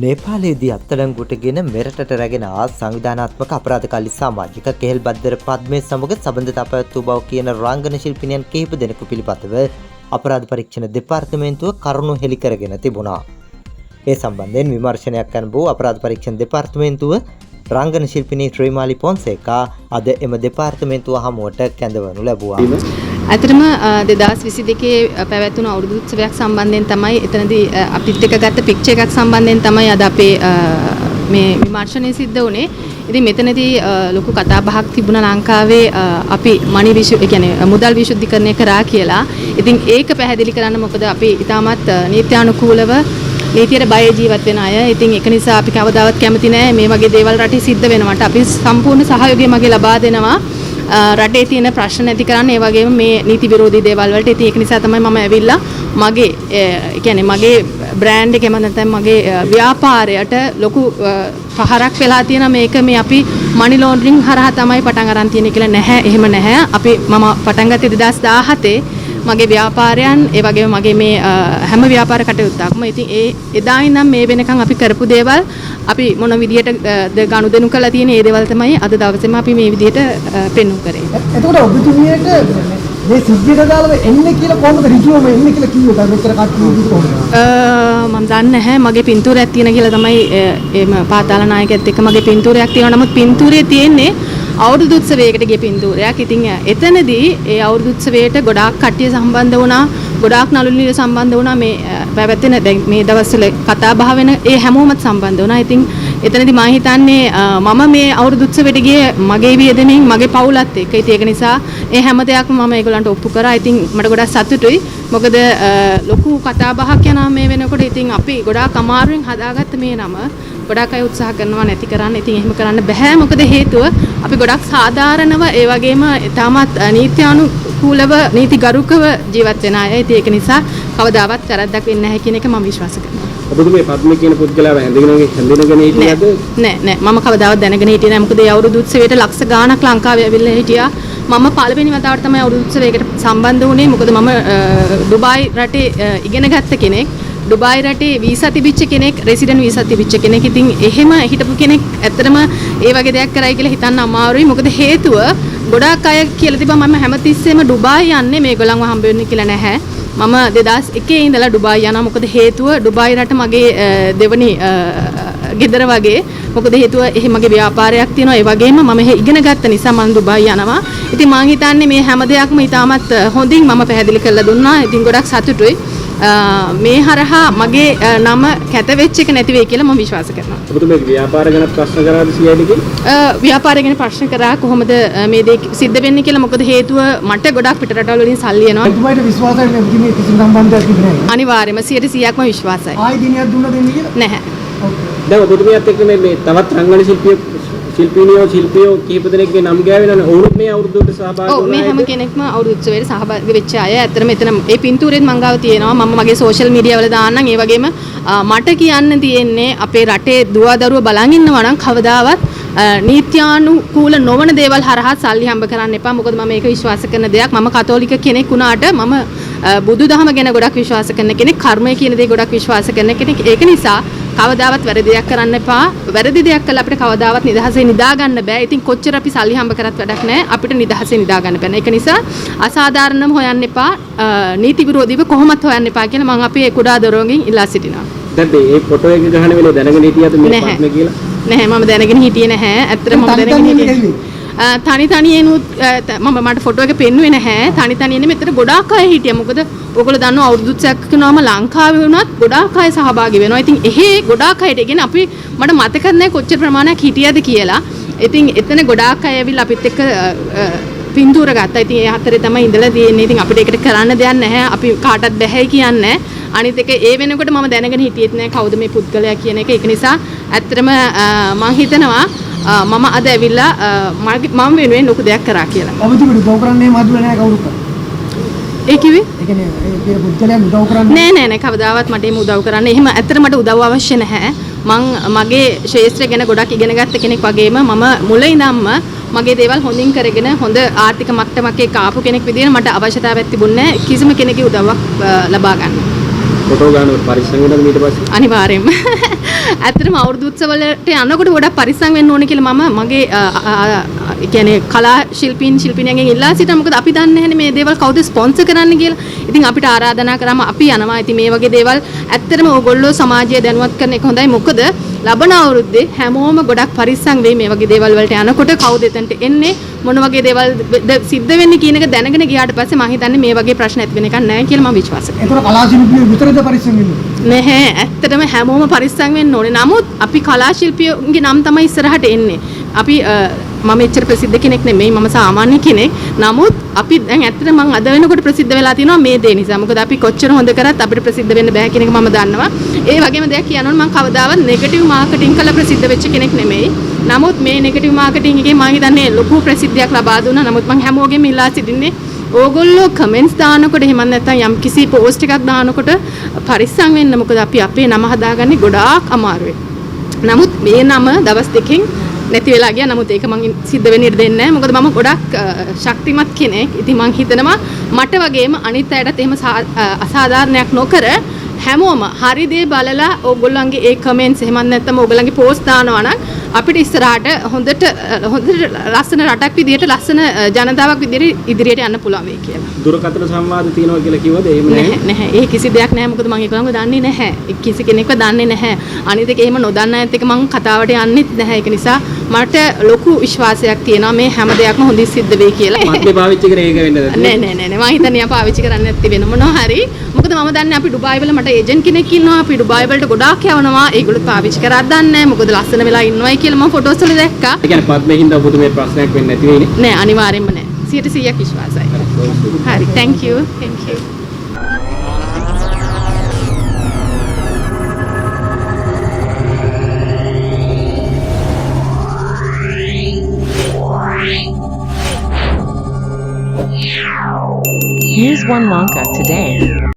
නේපාලයේදී අත්අඩංගුවටගෙන මෙරටට රැගෙන ආ සංවිධානාත්මක අපරාධකාරී සමාජික කෙහෙල් බද්දර පද්මේ සමග සම්බන්ධතා පැවැත් වූ බව කියන රංගන ශිල්පිනියන් කිහිප දෙනෙකු පිළිබඳව අපරාධ පරීක්ෂණ දෙපාර්තමේන්තුව කරුණු හෙළි කරගෙන තිබුණා. ඒ සම්බන්ධයෙන් විමර්ශනයක් කරන බව අපරාධ පරීක්ෂණ දෙපාර්තමේන්තුව රංගන ශිල්පිනී ශ්‍රීමාලි පොන්සේකා අද එම දෙපාර්තමේන්තුව හමුවට කැඳවනු ලැබුවා. ඇත්තටම 2022 පැවැත්වුණු අවුරුදු උත්සවයක් සම්බන්ධයෙන් තමයි එතනදී අපිත් එක්ක ගත්ත පික්චර් එකක් සම්බන්ධයෙන් තමයි අද අපේ මේ විමර්ශනය සිද්ධ වුණේ. ඉතින් මෙතනදී ලොකු කතා බහක් තිබුණා ලංකාවේ අපි මුදල් විශුද්ධීකරණය කරා කියලා. ඉතින් ඒක පැහැදිලි කරන්න මොකද අපි ඉතාමත් නීත්‍යානුකූලව නීතියට බය ජීවත් වෙන අය. ඉතින් ඒක නිසා අපි කවදාවත් කැමති නැහැ මේ වගේ දේවල් රටේ සිද්ධ වෙනවට. අපි සම්පූර්ණ සහයෝගය මගේ ලබා දෙනවා. රටේ තියෙන ප්‍රශ්න නැති කරන්න ඒ වගේම මේ නීති විරෝධී දේවල් වලට. ඉතින් ඒක නිසා තමයි මම ඇවිල්ලා මගේ බ්‍රෑන්ඩ් එකේ නැත්නම් මගේ ව්‍යාපාරයට ලොකු පහරක් වෙලා තියෙන මේක මේ අපි මනි ලොන්ඩරින් හරහා තමයි පටන් අරන් තියෙන්නේ කියලා නැහැ. එහෙම නැහැ. මම පටන් ගත්තේ 2017 මගේ ව්‍යාපාරයන් ඒ වගේම මගේ මේ හැම ව්‍යාපාර කටයුත්තක්ම. ඉතින් එදා ඉඳන් මේ වෙනකන් අපි කරපු දේවල් අපි මොන විදියට ගනුදෙනු කළා තියෙන ඒ දේවල් තමයි අද දවසේම අපි මේ විදියට පෙන්වු කරේ. එතකොට ඔබතුමියට මේ සිද්ධියට දාලා එන්නේ කියලා කොහොමද ඍජුවම එන්නේ කියලා කිව්වද මෙතර කට්ටිය කොහොමද? මම දන්නේ නැහැ මගේ පින්තූරයක් තියෙන කියලා තමයි එම පාතාල නායකයත් එක්ක මගේ පින්තූරයක් තියෙනවා. නමුත් පින්තූරේ තියෙන්නේ අවුරුදු උත්සවයකට ගිය පින්තූරයක්. ඉතින් එතනදී ඒ අවුරුදු උත්සවයට ගොඩාක් කට්ටිය සම්බන්ධ වුණා. ගොඩාක් නළු නිළිය සම්බන්ධ වුණා. මේ පැවැත්වෙන දැන් මේ දවස්වල කතා බහ වෙන ඒ හැමෝමත් සම්බන්ධ වුණා. ඉතින් එතනදී මම හිතන්නේ මම මේ අවුරුදු උත්සවයට ගියේ මගේ වියදමින් මගේ පවුලත් එක්ක. ඉතින් ඒක නිසා ඒ හැම දෙයක්ම මම ඒගොල්ලන්ට ඔප්පු කරා. ඉතින් මට ගොඩක් සතුටුයි. මොකද ලොකු කතා බහක් යනවා මේ වෙනකොට. ඉතින් අපි ගොඩාක් අමාරුවෙන් හදාගත්ත මේ නම ගොඩක් අය උත්සාහ කරනවා නැති කරන්න. ඉතින් එහෙම කරන්න බෑ. මොකද හේතුව අපි ගොඩක් සාධාරණව ඒ වගේම තාමත් නීත්‍යානුකූලව නීතිගරුකව ජීවත් වෙන අය. ඉතින් ඒක නිසා කවදාවත් වැරද්දක් වෙන්නේ නැහැ කියන එක මම විශ්වාස කරනවා. ඔබතුමේ පද්ම කියන පුද්ගලයාව හැඳිනගෙන හිටියද? නෑ මම කවදාවත් දැනගෙන හිටියේ නෑ. මොකද ඒ අවුරුදු උත්සවයට ලක්ෂ ගාණක් ලංකාවේ ඇවිල්ලා හිටියා. මම පළවෙනි වතාවට තමයි අවුරුදු උත්සවයකට සම්බන්ධ වුණේ. මොකද මම ඩුබායි රටේ ඉගෙන ගත්ත කෙනෙක්. ඩුබායි රටේ වීසා තිබිච්ච කෙනෙක්, රෙසිඩන්ට් වීසා තිබිච්ච කෙනෙක්. ඉතින් එහෙම හිටපු කෙනෙක් ඇත්තටම ඒ වගේ දෙයක් කරයි කියලා හිතන්න අමාරුයි. මොකද හේතුව ගොඩාක් අය කියලා තිබ්බා මම හැමතිස්සෙම ඩුබායි යන්නේ මේගොල්ලන්ව හම්බ වෙන්න කියලා නැහැ. මම 2001 ඉඳලා ඩුබායි යනවා. මොකද හේතුව ඩුබායි රට මගේ දෙවනි ගෙදර වගේ. මොකද හේතුව එහෙ මගේ ව්‍යාපාරයක් තියෙනවා. ඒ වගේම මම එහෙ ඉගෙන ගත්ත නිසා මම ඩුබායි යනවා. ඉතින් මම හිතන්නේ මේ හැම දෙයක්ම ඉතාමත් හොඳින් මම පැහැදිලි කරලා දුන්නා. ඉතින් ගොඩක් සතුටුයි. මේ හරහා මගේ නම කැත වෙච්ච එක නැති වෙයි කියලා මම විශ්වාස කරනවා. ඔබතුමේ ව්‍යාපාර ගැන ප්‍රශ්න කරාද CID? ව්‍යාපාරය ගැන ප්‍රශ්න කරා කොහොමද මේ දේ සිද්ධ වෙන්නේ කියලා. මොකද හේතුව මට ගොඩක් පිට රටවල් වලින් සල්ලි එනවා. ඔබතුමාට විශ්වාසයි මේ කිසි සම්බන්ධයක් තිබුණේ නැහැ. අනිවාර්යයෙන්ම 100%ක්ම විශ්වාසයි. ආයි දිනයක් දුන්න දෙන්නේ කියලා? නැහැ. දැන් ඔබතුමියත් එක්ක මේ තවත් රංගන ශිල්පියෝ කීප දෙනෙක්ගේ නම් ගෑවෙනවනේ. ඔවුන් මේ අවුරුද්දට සහභාගී වුණා. ඔව් මේ හැම කෙනෙක්ම අවුරුදු උත්සවයට සහභාගී වෙච්ච අය. ඇත්තටම එතන ඒ පින්තූරෙත් මං ගාව තියෙනවා. මම මගේ සෝෂල් මීඩියා වල දාන්නම්. ඒ වගේම මට කියන්න තියෙන්නේ අපේ රටේ දුවදරුව බලන් ඉන්නවා නම් කවදාවත් නීත්‍යානුකූල නොවන දේවල් හරහා සල්ලි හම්බ කරන්න එපා. මොකද මම මේක විශ්වාස කරන දෙයක්. මම කතෝලික කෙනෙක් වුණාට මම බුදුදහම ගැන ගොඩක් විශ්වාස කරන කෙනෙක්. කර්මය කියන දේ ගොඩක් විශ්වාස කරන කෙනෙක්. ඒක නිසා කවදාවත් වැරදි දෙයක් කරන්න එපා. වැරදි දෙයක් කළා අපිට කවදාවත් නිදහසේ නිදා ගන්න බෑ. ඉතින් කොච්චර අපි සල්ලි හම්බ කරත් වැඩක් නැහැ. අපිට නිදහසේ නිදා ගන්න බෑ. ඒක නිසා අසාධාරණව හොයන්න එපා. නීති විරෝධීව කොහොමත් හොයන්න එපා කියලා මම අපේ කුඩා දරුවන්ගෙන් ඉල්ලා සිටිනවා. දැන් මේ ෆොටෝ එක ගහන වෙලේ දැනගෙන හිටියද මේ පත්ම කියලා? නැහැ මම දැනගෙන හිටියේ නැහැ. ඇත්තටම මම දැනගෙන හිටියේ තනියෙනුත් මට ෆොටෝ එක පෙන්නුවේ නැහැ. තනියෙන්නේ මෙතන ගොඩාක් අය හිටියා. මොකද ඔයගොල්ලෝ දන්නවා අවුරුදු උත්සවයක් කරනවාම ලංකාවේ වුණත් ගොඩාක් අය සහභාගී වෙනවා. ඉතින් එහෙ ගොඩාක් අයට කියන්නේ අපි මට මතක නැහැ කොච්චර ප්‍රමාණයක් හිටියද කියලා. ඉතින් එතන ගොඩාක් අය ඇවිල්ලා අපිත් එක්ක පින්තූර ගත්තා. ඉතින් ඒ හතරේ තමයි ඉඳලා තියෙන්නේ. ඉතින් අපිට ඒකට කරන්න දෙයක් නැහැ. අපි කාටවත් බැහැ කියන්නේ. අනිත් එක ඒ වෙනකොට මම දැනගෙන හිටියෙත් නැහැ කවුද මේ පුද්ගලයා කියන එක. ඒක නිසා ඇත්තටම මම හිතනවා මම අද ඇවිල්ලා මම වෙනුවෙන් ලොකු දෙයක් කරා කියලා. ඔබතුමීට උදව් කරන්නේ මදුල නැහැ කවුරුත්? ඒ කිව්වේ? ඒ කියන්නේ ඒ පුද්ගලයා උදව් කරන්නේ නෑ කවදාවත් මට එහෙම උදව් කරන්න. එහෙම ඇත්තට මට උදව් අවශ්‍ය නැහැ. මගේ ශාස්ත්‍රය ගැන ගොඩක් ඉගෙන ගත්ත කෙනෙක් වගේම මම මුල ඉඳන්ම මගේ දේවල් හොඳින් කරගෙන හොඳ ආර්ථික මට්ටමක ආපු කෙනෙක් විදිහට මට අවශ්‍යතාවයක් තිබුණේ නැහැ කිසිම කෙනෙකුගේ උදව්වක් ලබා ගන්න. ෆොටෝ ගන්නකොට පරිස්සම් වෙනවද ඊට පස්සේ? අනිවාර්යයෙන්ම. ඇත්තටම අවුරුදු උත්සවවලට යනකොට ගොඩක් පරිස්සම් වෙන්න ඕනේ කියලා මම මගේ ඒ කියන්නේ කලා ශිල්පිනියන්ගෙන් ඉල්ලා සිටිනවා. මොකද අපි දන්නේ නැහැනේ මේ දේවල් කවුද ස්පොන්සර් කරන්නේ කියලා. ඉතින් අපිට ආරාධනා කරාම අපි යනවා. ඉතින් මේ වගේ දේවල් ඇත්තටම ඕගොල්ලෝ සමාජය දැනුවත් කරන එක හොඳයි. මොකද ලබන අවුරුද්දේ හැමෝම ගොඩක් පරිස්සම් වෙයි මේ වගේ දේවල් වලට යනකොට කවුද එතනට එන්නේ මොන වගේ දේවල් සිද්ධ වෙන්නේ කියන එක දැනගෙන ගියාට පස්සේ මම හිතන්නේ මේ වගේ ප්‍රශ්න ඇති වෙන එකක් නැහැ කියලා මම විශ්වාස කරනවා. ඒතර කලා ශිල්පියෝ විතරද පරිස්සම් වෙන්නේ? නැහැ ඇත්තටම හැමෝම පරිස්සම් වෙන්න ඕනේ. නමුත් අපි කලා ශිල්පියෝගේ නම් තමයි ඉස්සරහට එන්නේ. අපි මම එච්චර ප්‍රසිද්ධ කෙනෙක් නෙමෙයි මම සාමාන්‍ය කෙනෙක්. නමුත් අපි දැන් ඇත්තට මම අද වෙනකොට ප්‍රසිද්ධ වෙලා තිනවා මේ දේ නිසා. මොකද අපි කොච්චර හොඳ කරත් අපිට ප්‍රසිද්ධ වෙන්න බෑ කියන එක මම දන්නවා. ඒ වගේම දෙයක් කියනවනේ මම කවදාවත් නෙගටිව් මාකටිං කරලා ප්‍රසිද්ධ වෙච්ච කෙනෙක් නෙමෙයි. නමුත් මේ නෙගටිව් මාකටිං එකේ මම හිතන්නේ ලොකු ප්‍රසිද්ධියක් ලබා දුන්නා. නමුත් මම හැමෝගෙම ඉල්ලා සිටින්නේ ඕගොල්ලෝ කමෙන්ට්ස් දානකොට එහෙම නැත්නම් යම් කිසි පෝස්ට් එකක් දානකොට පරිස්සම් වෙන්න. මොකද අපි අපේ නම හදාගන්නේ ගොඩාක් අමාරුයි. නමුත් මේ නම දවස් දෙකකින් නැති වෙලා ගියා. නමුත් ඒක මං සිද්ධ වෙන්න ඉඩ දෙන්නේ නැහැ. මොකද මම ගොඩක් ශක්තිමත් කෙනෙක්. ඉතින් මං හිතනවා මට වගේම අනිත් අයටත් එහෙම අසාධාරණයක් නොකර හැමෝම හරි දේ බලලා ඕගොල්ලන්ගේ ඒ කමෙන්ට්ස් එහෙම නැත්නම් ඕගොල්ලන්ගේ පෝස්ට් දානවා නම් අපිට ඉස්සරහට හොඳට ලස්සන රටක් විදියට ලස්සන ජනතාවක් විදියට ඉදිරියට යන්න පුළුවන් වෙයි කියලා. දුරකථන සංවාද තියෙනවා කියලා කිව්වද? එහෙම නැහැ. නැහැ. ඒ කිසි දෙයක් නැහැ. මොකද මම ඒකම දන්නේ නැහැ. කිසි කෙනෙක්ව දන්නේ නැහැ. අනිත් එක එහෙම නොදන්න අයත් එක්ක මම කතාවට යන්නෙත් නැහැ. ඒක නිසා මට ලොකු විශ්වාසයක් තියෙනවා මේ හැම දෙයක්ම හොඳින් සිද්ධ වෙයි කියලා. මත්ලේ පාවිච්චි කරේ ඒක වෙන්නද? නෑ. මම හිතන්නේ ආ පාවිච්චි කරන්නේ නැති වෙන මොනවා හරි. මොකද මම දන්නේ අපි ඩුබායි වල මට ඒජන්ට් කෙනෙක් ඉන්නවා. අපි ඩුබායි වලට ගොඩාක් යවනවා. ඒගොල්ලෝ පාවිච්චි කරත් දන්නේ නැහැ. මොකද ලස්සන වෙලා ඉන්නවයි කියලා මම ෆොටෝස් වල දැක්කා. ඒ කියන්නේ පද්මේ හින්දා ඔබට මේ ප්‍රශ්නයක් වෙන්නේ නැති වෙයිනේ. නෑ අනිවාර්යෙන්ම නෑ. 100% විශ්වාසයි. හරි. thank you. Use one Lanka today.